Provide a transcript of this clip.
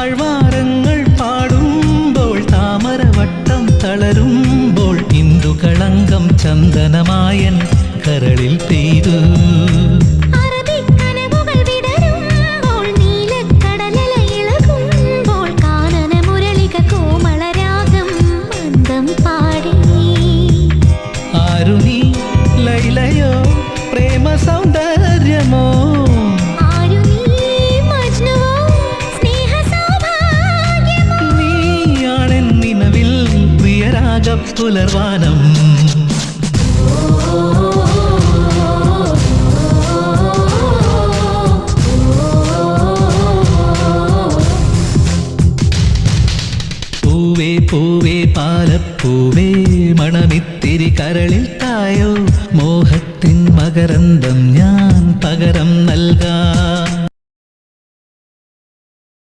താഴ്വാരങ്ങൾ പാടുമ്പോൾ താമരവട്ടം തളരുമ്പോൾ ഇന്ദുകളങ്കം ചന്ദനമായൻ കരളിൽ പെയ്തു. ആരു നീ ലൈലയോ പ്രേമ സൗന്ദര്യമോ നീയാണെൻ നിലവിൽ പ്രിയരാഗ പുലർവാനം. പൂവേ പൂവേ പാലപ്പൂവേ മണമിത്തിരി കരളിൽ തായോ മോഹത്തിൻ മകരന്തം ഞാൻ പകരം നൽകാം.